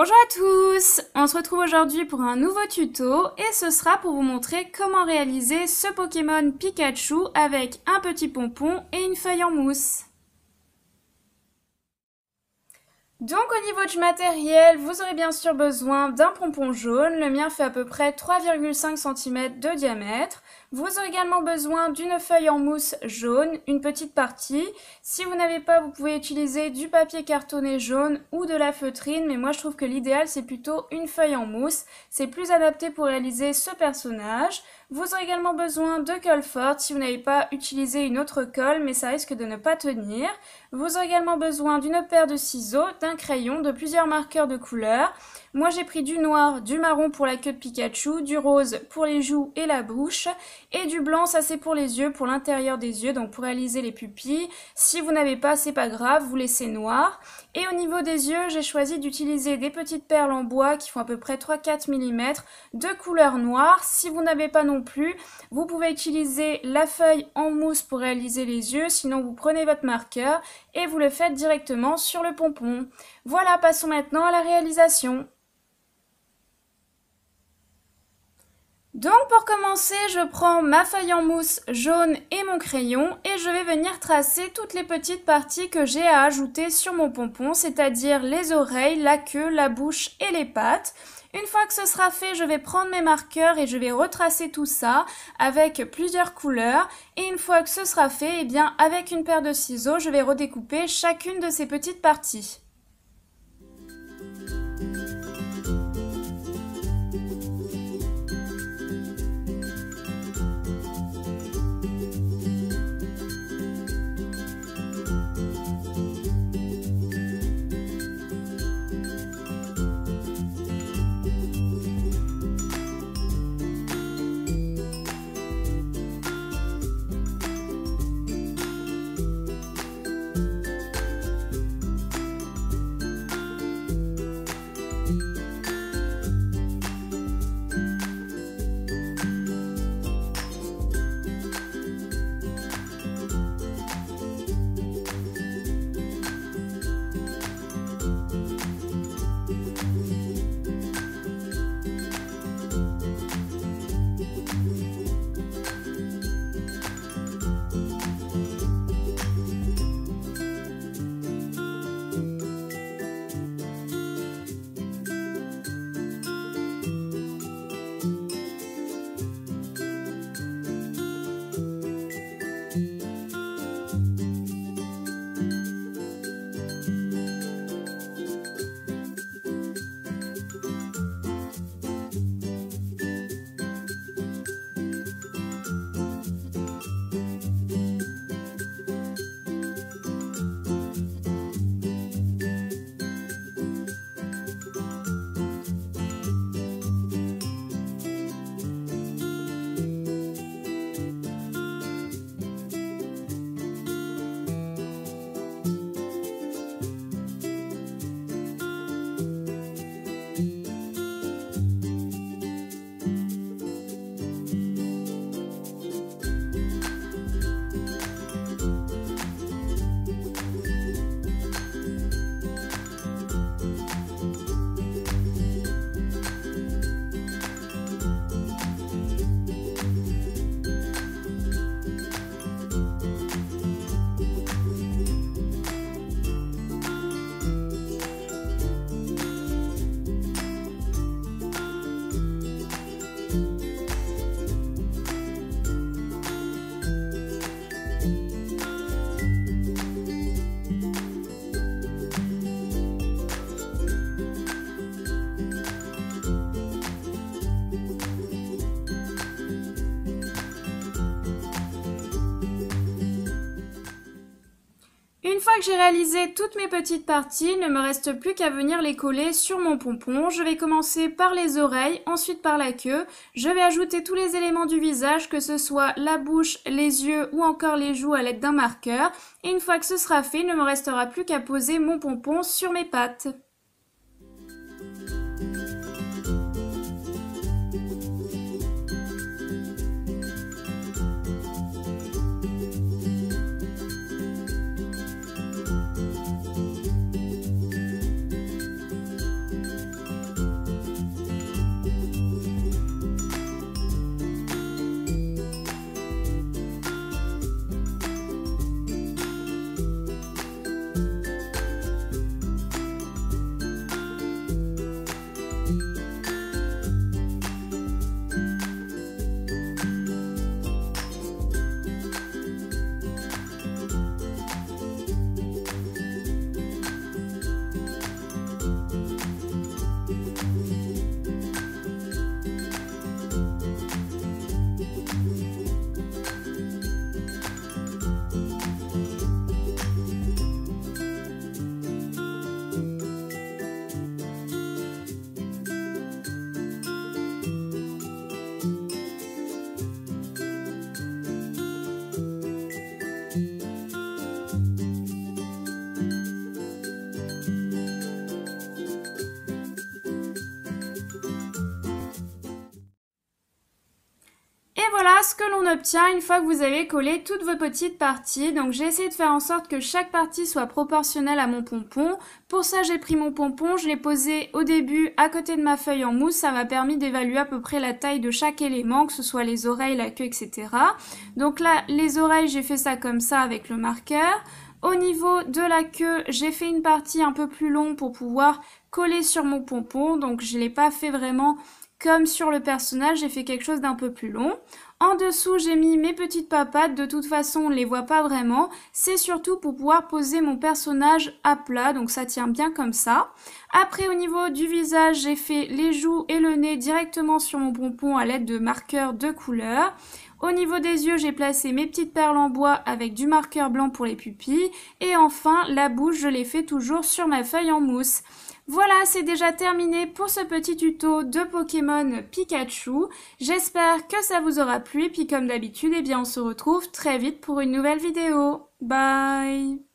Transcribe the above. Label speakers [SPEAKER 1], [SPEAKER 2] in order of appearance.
[SPEAKER 1] Bonjour à tous! On se retrouve aujourd'hui pour un nouveau tuto et ce sera pour vous montrer comment réaliser ce Pokémon Pikachu avec un petit pompon et une feuille en mousse. Donc au niveau du matériel, vous aurez bien sûr besoin d'un pompon jaune, le mien fait à peu près 3,5 cm de diamètre. Vous aurez également besoin d'une feuille en mousse jaune, une petite partie. Si vous n'avez pas, vous pouvez utiliser du papier cartonné jaune ou de la feutrine, mais moi je trouve que l'idéal c'est plutôt une feuille en mousse. C'est plus adapté pour réaliser ce personnage. Vous aurez également besoin de colle forte si vous n'avez pas utilisé une autre colle, mais ça risque de ne pas tenir. Vous aurez également besoin d'une paire de ciseaux, d'un crayon, de plusieurs marqueurs de couleur. Moi j'ai pris du noir, du marron pour la queue de Pikachu, du rose pour les joues et la bouche, et du blanc, ça c'est pour les yeux, pour l'intérieur des yeux, donc pour réaliser les pupilles. Si vous n'avez pas, c'est pas grave, vous laissez noir. Et au niveau des yeux, j'ai choisi d'utiliser des petites perles en bois qui font à peu près 3-4 mm de couleur noire. Si vous n'avez pas non plus, vous pouvez utiliser la feuille en mousse pour réaliser les yeux, sinon vous prenez votre marqueur et vous le faites directement sur le pompon. Voilà, passons maintenant à la réalisation. Donc pour commencer, je prends ma feuille en mousse jaune et mon crayon et je vais venir tracer toutes les petites parties que j'ai à ajouter sur mon pompon, c'est-à-dire les oreilles, la queue, la bouche et les pattes. Une fois que ce sera fait, je vais prendre mes marqueurs et je vais retracer tout ça avec plusieurs couleurs. Et une fois que ce sera fait, eh bien avec une paire de ciseaux, je vais redécouper chacune de ces petites parties. Une fois que j'ai réalisé toutes mes petites parties, il ne me reste plus qu'à venir les coller sur mon pompon. Je vais commencer par les oreilles, ensuite par la queue. Je vais ajouter tous les éléments du visage, que ce soit la bouche, les yeux ou encore les joues à l'aide d'un marqueur. Et une fois que ce sera fait, il ne me restera plus qu'à poser mon pompon sur mes pattes. voilà ce que l'on obtient une fois que vous avez collé toutes vos petites parties. Donc j'ai essayé de faire en sorte que chaque partie soit proportionnelle à mon pompon. Pour ça j'ai pris mon pompon, je l'ai posé au début à côté de ma feuille en mousse. Ça m'a permis d'évaluer à peu près la taille de chaque élément, que ce soit les oreilles, la queue, etc. Donc là les oreilles j'ai fait ça comme ça avec le marqueur. Au niveau de la queue, j'ai fait une partie un peu plus longue pour pouvoir coller sur mon pompon. Donc je ne l'ai pas fait vraiment comme sur le personnage, j'ai fait quelque chose d'un peu plus long. En dessous, j'ai mis mes petites papates. De toute façon, on ne les voit pas vraiment. C'est surtout pour pouvoir poser mon personnage à plat. Donc ça tient bien comme ça. Après, au niveau du visage, j'ai fait les joues et le nez directement sur mon pompon à l'aide de marqueurs de couleur. Au niveau des yeux, j'ai placé mes petites perles en bois avec du marqueur blanc pour les pupilles. Et enfin, la bouche, je l'ai fait toujours sur ma feuille en mousse. Voilà, c'est déjà terminé pour ce petit tuto de Pokémon Pikachu. J'espère que ça vous aura plu et puis comme d'habitude, eh bien on se retrouve très vite pour une nouvelle vidéo. Bye!